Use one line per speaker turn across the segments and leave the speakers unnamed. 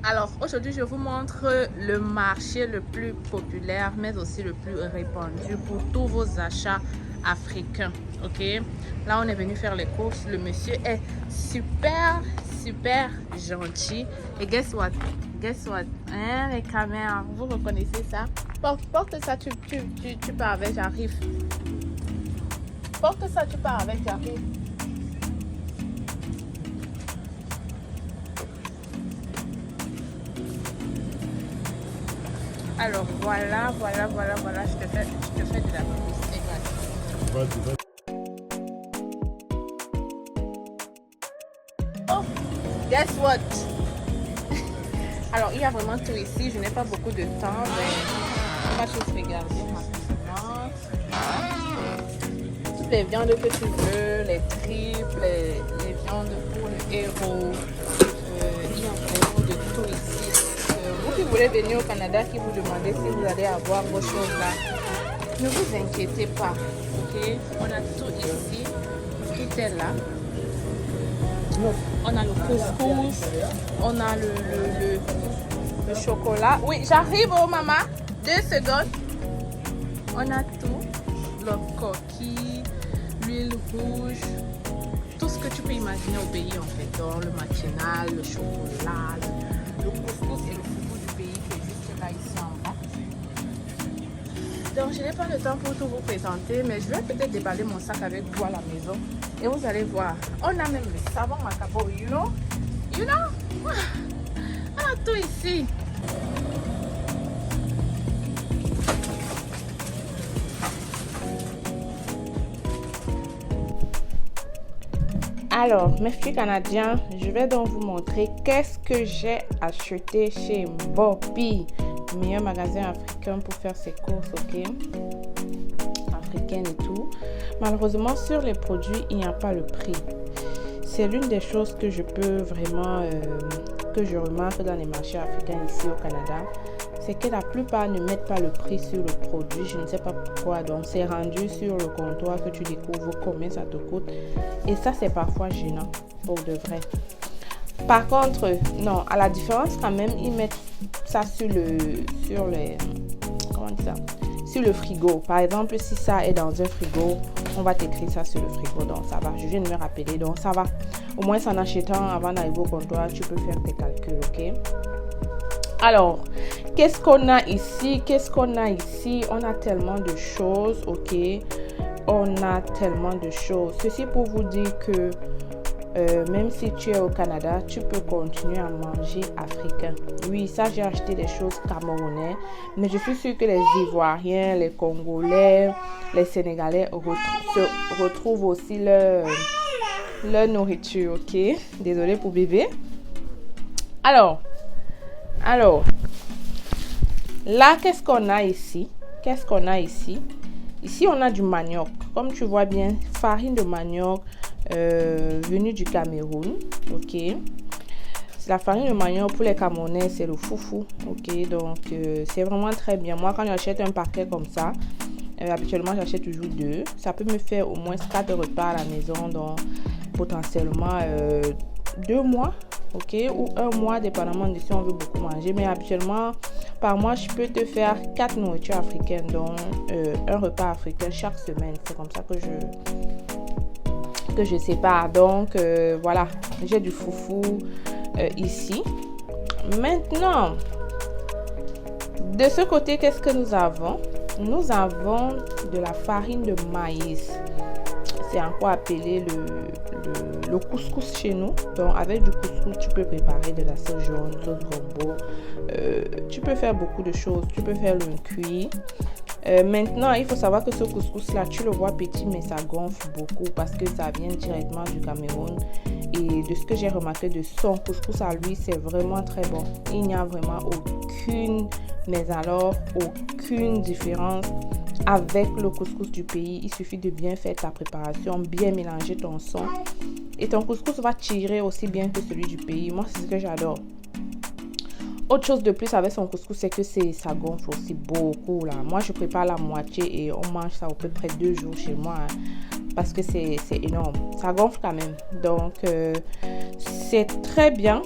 Alors aujourd'hui je vous montre le marché le plus populaire mais aussi le plus répandu pour tous vos achats africains. Ok, là on est venu faire les courses. Le monsieur est super gentil. Et guess what? Hein, les caméras, vous reconnaissez ça? Porte ça, tu pars avec, j'arrive. Porte ça, tu pars avec, j'arrive. Alors voilà, je te fais de la publicité gratuite. Oh, guess what? Alors il y a vraiment tout ici, je n'ai pas beaucoup de temps, mais on va juste regarder rapidement. Toutes les viandes que tu veux, les tripes, les viandes pour le héros, il y a vraiment de tout ici. Vous qui voulez venir au Canada, qui vous demandez si vous allez avoir vos choses là, ne vous inquiétez pas, ok? On a tout ici, tout est là. On a le couscous, on a le chocolat. Oui, j'arrive, oh maman, 2 secondes. On a tout, le coquille, l'huile rouge, tout ce que tu peux imaginer au pays en fait. Donc le matinal, le chocolat, le couscous et le foufou du pays qui est juste là ici en bas. Donc je n'ai pas le temps pour tout vous présenter, mais je vais peut-être déballer mon sac avec vous à la maison et vous allez voir. On a même le savon macabo, you know? On a tout ici. Alors, mes filles canadiens, je vais donc vous montrer qu'est-ce que j'ai acheté chez Bobby, meilleur magasin africain pour faire ses courses, ok? Africaine et tout. Malheureusement, sur les produits, il n'y a pas le prix. C'est l'une des choses que je peux vraiment, que je remarque dans les marchés africains ici au Canada. C'est que la plupart ne mettent pas le prix sur le produit. Je ne sais pas pourquoi. Donc, c'est rendu sur le comptoir que tu découvres combien ça te coûte. Et ça, c'est parfois gênant, pour de vrai. Par contre, non, à la différence quand même, ils mettent ça sur le frigo. Par exemple, si ça est dans un frigo, on va t'écrire ça sur le frigo. Donc, ça va. Je viens de me rappeler. Donc, ça va. Au moins, en achetant avant d'arriver au comptoir, tu peux faire tes calculs, ok? Alors, qu'est-ce qu'on a ici? On a tellement de choses, ok? On a tellement de choses. Ceci pour vous dire que même si tu es au Canada, tu peux continuer à manger africain. Oui, ça, j'ai acheté des choses camerounaises, mais je suis sûre que les Ivoiriens, les Congolais, les Sénégalais se retrouvent aussi leur nourriture, ok? Désolée pour bébé. Alors, là, qu'est-ce qu'on a ici? Ici, on a du manioc. Comme tu vois bien, farine de manioc venue du Cameroun. Ok. La farine de manioc pour les Camerounais, c'est le foufou. Ok. Donc, c'est vraiment très bien. Moi, quand j'achète un paquet comme ça, habituellement, j'achète toujours 2. Ça peut me faire au moins 4 repas à la maison. Donc, potentiellement 2 mois. Ok, ou 1 mois, dépendamment de si on veut beaucoup manger. Mais habituellement, par mois, je peux te faire 4 nourritures africaines, donc un repas africain chaque semaine. C'est comme ça que je sépare. Donc, voilà, j'ai du foufou ici. Maintenant, de ce côté, qu'est-ce que nous avons? Nous avons de la farine de maïs. C'est encore appelé le couscous chez nous. Donc, avec du couscous, tu peux préparer de la sauce jaune, sauce gombo. Tu peux faire beaucoup de choses. Tu peux faire le cuit. Maintenant, il faut savoir que ce couscous-là, tu le vois petit, mais ça gonfle beaucoup parce que ça vient directement du Cameroun. Et de ce que j'ai remarqué de son couscous à lui, c'est vraiment très bon. Il n'y a vraiment aucune différence avec le couscous du pays. Il suffit de bien faire ta préparation, bien mélanger ton son. Et ton couscous va tirer aussi bien que celui du pays. Moi, c'est ce que j'adore. Autre chose de plus avec son couscous, c'est que ça gonfle aussi beaucoup là. Moi, je prépare la moitié et on mange ça à peu près 2 jours chez moi. Parce que c'est énorme. Ça gonfle quand même. Donc, c'est très bien.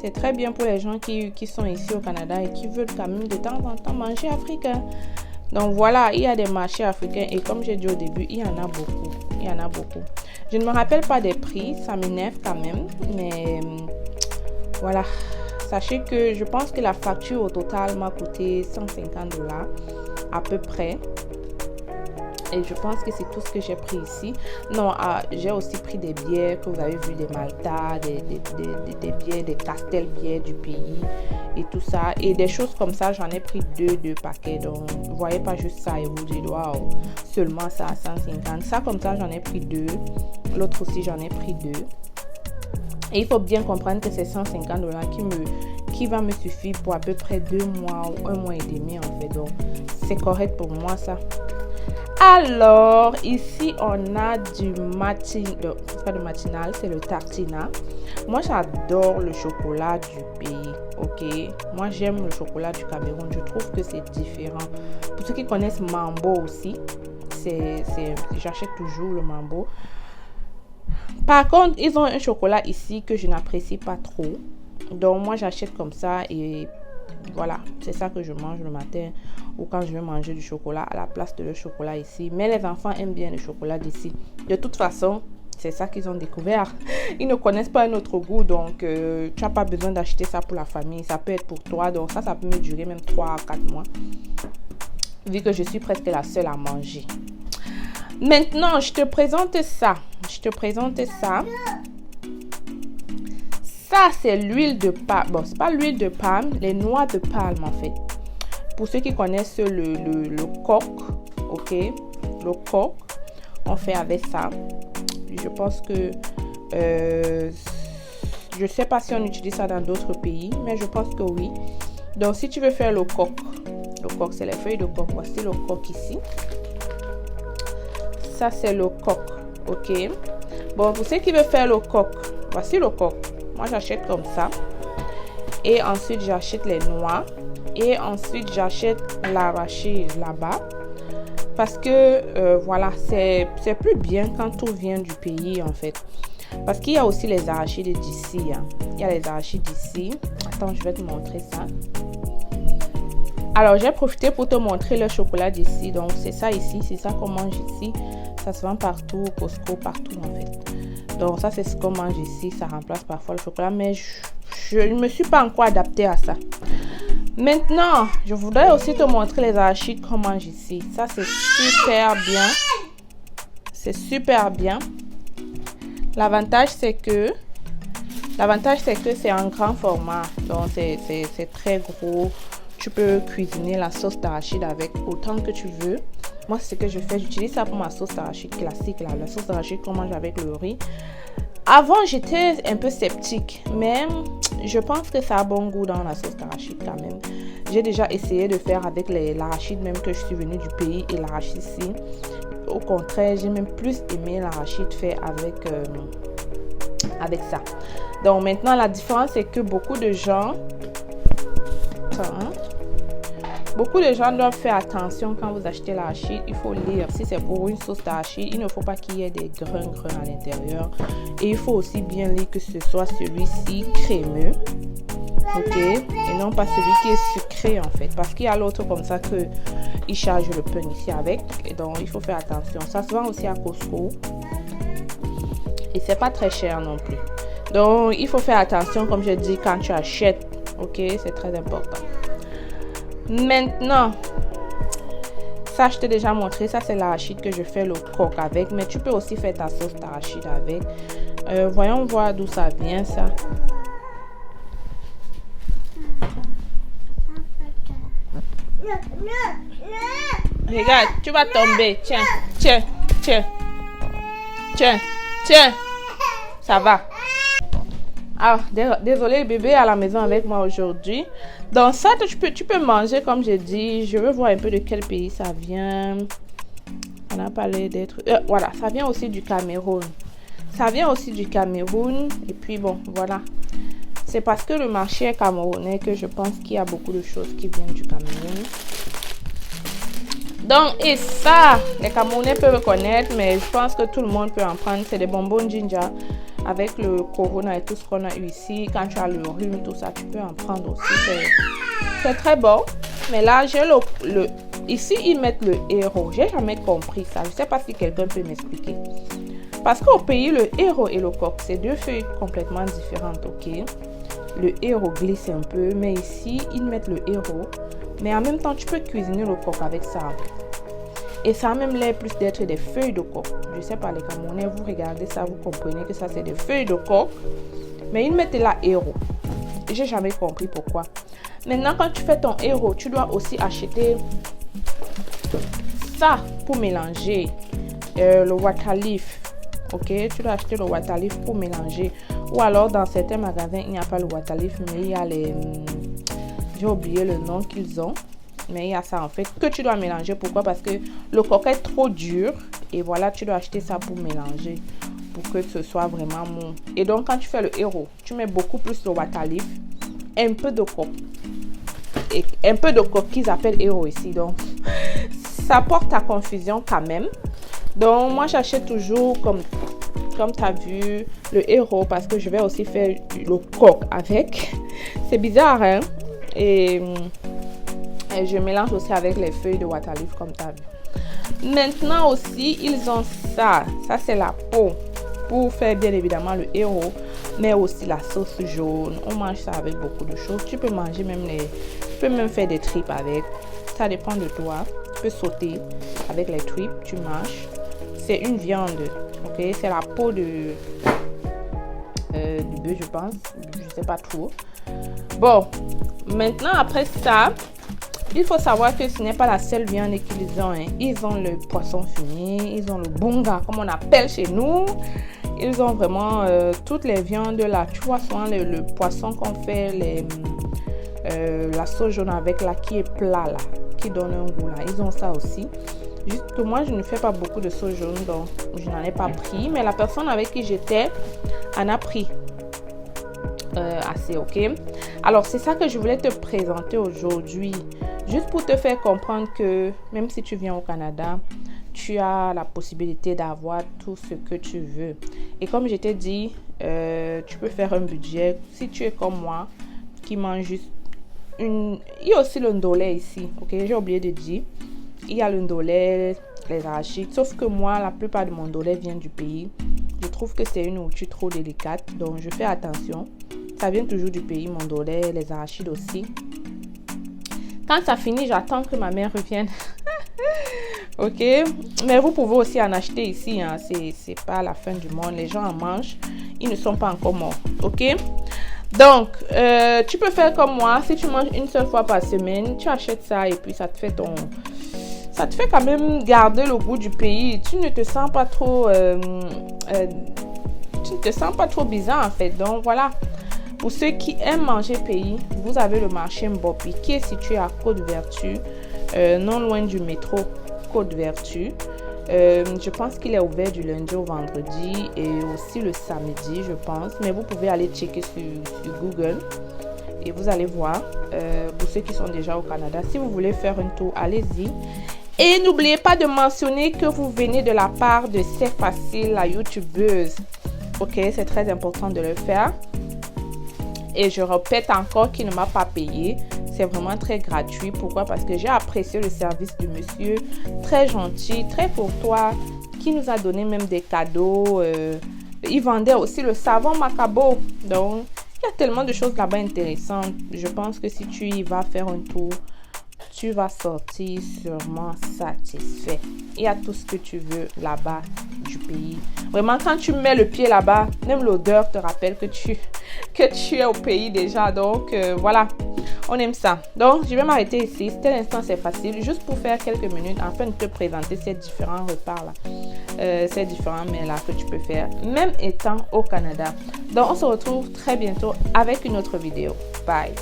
C'est très bien pour les gens qui sont ici au Canada et qui veulent quand même de temps en temps manger africain. Donc voilà, il y a des marchés africains et comme j'ai dit au début, il y en a beaucoup. Il y en a beaucoup. Je ne me rappelle pas des prix, ça m'énerve quand même. Mais voilà, sachez que je pense que la facture au total m'a coûté 150 $ à peu près. Et je pense que c'est tout ce que j'ai pris ici. Non, j'ai aussi pris des bières que vous avez vu, des Malta, des bières, des Castel bières du pays et tout ça. Et des choses comme ça, j'en ai pris deux paquets. Donc, vous voyez pas juste ça et vous dites, waouh, seulement ça à 150. Ça comme ça, j'en ai pris 2. L'autre aussi, j'en ai pris 2. Et il faut bien comprendre que c'est 150 $ qui va me suffire pour à peu près 2 mois ou 1 mois et demi en fait. Donc, c'est correct pour moi ça. Alors, ici, on a du matinal. C'est pas du matinal, c'est le tartina. Moi, j'adore le chocolat du pays, ok? Moi, j'aime le chocolat du Cameroun. Je trouve que c'est différent. Pour ceux qui connaissent Mambo aussi, j'achète toujours le Mambo. Par contre, ils ont un chocolat ici que je n'apprécie pas trop. Donc, moi, j'achète comme ça et voilà, c'est ça que je mange le matin ou quand je vais manger du chocolat à la place de le chocolat ici. Mais les enfants aiment bien le chocolat d'ici. De toute façon, c'est ça qu'ils ont découvert. Ils ne connaissent pas un autre goût, donc tu n'as pas besoin d'acheter ça pour la famille. Ça peut être pour toi, donc ça peut me durer même 3 à 4 mois. Vu que je suis presque la seule à manger. Maintenant, je te présente ça. Ça, c'est l'huile de palme. Bon, c'est pas l'huile de palme, les noix de palme en fait. Pour ceux qui connaissent le coq, ok, le coq, on fait avec ça. Je pense que je sais pas si on utilise ça dans d'autres pays, mais je pense que oui. Donc, si tu veux faire le coq, c'est les feuilles de coq. Voici le coq ici. Ça, c'est le coq, ok. Bon, pour ceux qui veulent faire le coq, voici le coq. Moi, j'achète comme ça. Et ensuite, j'achète les noix. Et ensuite, j'achète l'arachide là-bas. Parce que, voilà, c'est plus bien quand tout vient du pays, en fait. Parce qu'il y a aussi les arachides d'ici. Hein. Il y a les arachides d'ici. Attends, je vais te montrer ça. Alors, j'ai profité pour te montrer le chocolat d'ici. Donc, c'est ça ici. C'est ça qu'on mange ici. Ça se vend partout, au Costco, partout, en fait. Donc, ça, c'est ce qu'on mange ici. Ça remplace parfois le chocolat. Mais je ne me suis pas encore adaptée à ça. Maintenant, je voudrais aussi te montrer les arachides qu'on mange ici. Ça, c'est super bien. C'est super bien. L'avantage, c'est que c'est en grand format. Donc, c'est très gros. Tu peux cuisiner la sauce d'arachide avec autant que tu veux. Moi, c'est ce que je fais. J'utilise ça pour ma sauce d'arachide classique. Là, la sauce d'arachide qu'on mange avec le riz. Avant, j'étais un peu sceptique. Mais je pense que ça a bon goût dans la sauce d'arachide quand même. J'ai déjà essayé de faire avec l'arachide même que je suis venue du pays et l'arachide ici. Au contraire, j'ai même plus aimé l'arachide fait avec ça. Donc maintenant, la différence c'est que beaucoup de gens doivent faire attention quand vous achetez l'arachide. Il faut lire. Si c'est pour une sauce d'arachide, il ne faut pas qu'il y ait des grains à l'intérieur. Et il faut aussi bien lire que ce soit celui-ci crémeux. Ok, et non pas celui qui est sucré en fait, parce qu'il y a l'autre comme ça que il charge le pain ici avec, et donc il faut faire attention. Ça se vend aussi à Costco et c'est pas très cher non plus. Donc il faut faire attention comme je dis quand tu achètes. Ok, c'est très important. Maintenant, ça je t'ai déjà montré, ça c'est l'arachide que je fais le coq avec, mais tu peux aussi faire ta sauce d'arachide avec. Voyons voir d'où ça vient ça. Regarde, tu vas tomber. Tiens. Ça va. Ah, désolé, bébé à la maison avec moi aujourd'hui. Donc ça, tu peux manger comme j'ai dit. Je veux voir un peu de quel pays ça vient. On a parlé d'être... voilà, ça vient aussi du Cameroun. Et puis bon, voilà. C'est parce que le marché est camerounais que je pense qu'il y a beaucoup de choses qui viennent du Cameroun. Donc, et ça, les Camerounais peuvent connaître, mais je pense que tout le monde peut en prendre. C'est des bonbons ginger avec le corona et tout ce qu'on a eu ici, quand tu as le rhume, tout ça, tu peux en prendre aussi. C'est très bon. Mais là, j'ai ici, ils mettent le héros. J'ai jamais compris ça. Je ne sais pas si quelqu'un peut m'expliquer. Parce qu'au pays, le héros et le coq, c'est deux feuilles complètement différentes, ok? Le héros glisse un peu, mais ici, ils mettent le héros. Mais en même temps, tu peux cuisiner le coq avec ça. Et ça a même l'air plus d'être des feuilles de coq. Je sais pas, les Camerounais, vous regardez ça, vous comprenez que ça, c'est des feuilles de coq. Mais ils mettent là héros. J'ai jamais compris pourquoi. Maintenant, quand tu fais ton héros, tu dois aussi acheter ça pour mélanger. Le water leaf. Ok, tu dois acheter le water leaf pour mélanger. Ou alors, dans certains magasins, il n'y a pas le water leaf, mais il y a les... J'ai oublié le nom qu'ils ont. Mais il y a ça en fait que tu dois mélanger. Pourquoi? Parce que le coq est trop dur. Et voilà, tu dois acheter ça pour mélanger. Pour que ce soit vraiment mou. Et donc, quand tu fais le héros, tu mets beaucoup plus de water leaf. Un peu de coq. Et un peu de coq qu'ils appellent héros ici. Donc, ça porte à confusion quand même. Donc, moi, j'achète toujours comme tu as vu le héros. Parce que je vais aussi faire le coq avec. C'est bizarre, hein? Et je mélange aussi avec les feuilles de water leaf comme tu as vu. Maintenant aussi, ils ont ça. Ça, c'est la peau. Pour faire bien évidemment le héros. Mais aussi la sauce jaune. On mange ça avec beaucoup de choses. Tu peux manger même tu peux même faire des tripes avec. Ça dépend de toi. Tu peux sauter avec les tripes. Tu manges. C'est une viande. Ok. C'est la peau du bœuf, je pense. Je sais pas trop. Bon. Maintenant, après ça, il faut savoir que ce n'est pas la seule viande qu'ils ont. Hein. Ils ont le poisson fumé. Ils ont le bunga, comme on appelle chez nous. Ils ont vraiment toutes les viandes là. Tu vois souvent le poisson qu'on fait, la sauce jaune avec là, qui est plat là, qui donne un goût là. Ils ont ça aussi. Juste que moi, je ne fais pas beaucoup de sauce jaune, donc je n'en ai pas pris. Mais la personne avec qui j'étais en a pris assez, ok? Alors, c'est ça que je voulais te présenter aujourd'hui. Juste pour te faire comprendre que même si tu viens au Canada, tu as la possibilité d'avoir tout ce que tu veux. Et comme je t'ai dit, tu peux faire un budget. Si tu es comme moi, qui mange juste une... Il y a aussi le ndolé ici, ok? J'ai oublié de dire. Il y a le ndolé, les arachides. Sauf que moi, la plupart de mon ndolé vient du pays. Je trouve que c'est une nourriture trop délicate. Donc, je fais attention. Ça vient toujours du pays, mon ndolé, les arachides aussi. Quand ça finit, j'attends que ma mère revienne. Ok, mais vous pouvez aussi en acheter ici, hein. C'est pas la fin du monde, les gens en mangent, ils ne sont pas encore morts, ok? Donc, tu peux faire comme moi, si tu manges une seule fois par semaine, tu achètes ça et puis ça te fait quand même garder le goût du pays. Tu ne te sens pas trop, bizarre en fait, donc voilà. Pour ceux qui aiment manger pays, vous avez le marché Mbopi qui est situé à Côte-Vertu, non loin du métro Côte-Vertu. Je pense qu'il est ouvert du lundi au vendredi et aussi le samedi, je pense. Mais vous pouvez aller checker sur Google et vous allez voir. Pour ceux qui sont déjà au Canada, si vous voulez faire un tour, allez-y. Et n'oubliez pas de mentionner que vous venez de la part de C'est Facile, la youtubeuse. Ok, c'est très important de le faire. Et je répète encore qu'il ne m'a pas payé. C'est vraiment très gratuit. Pourquoi? Parce que j'ai apprécié le service du monsieur. Très gentil, très courtois. Qui nous a donné même des cadeaux. Il vendait aussi le savon Macabo. Donc, il y a tellement de choses là-bas intéressantes. Je pense que si tu y vas faire un tour, tu vas sortir sûrement satisfait. Il y a tout ce que tu veux là-bas du pays. Vraiment, quand tu mets le pied là-bas, même l'odeur te rappelle que tu es au pays déjà. Donc, voilà, on aime ça. Donc, je vais m'arrêter ici. C'était l'instant, c'est facile. Juste pour faire quelques minutes afin de te présenter ces différents repas-là. Ces différents mets-là que tu peux faire, même étant au Canada. Donc, on se retrouve très bientôt avec une autre vidéo. Bye!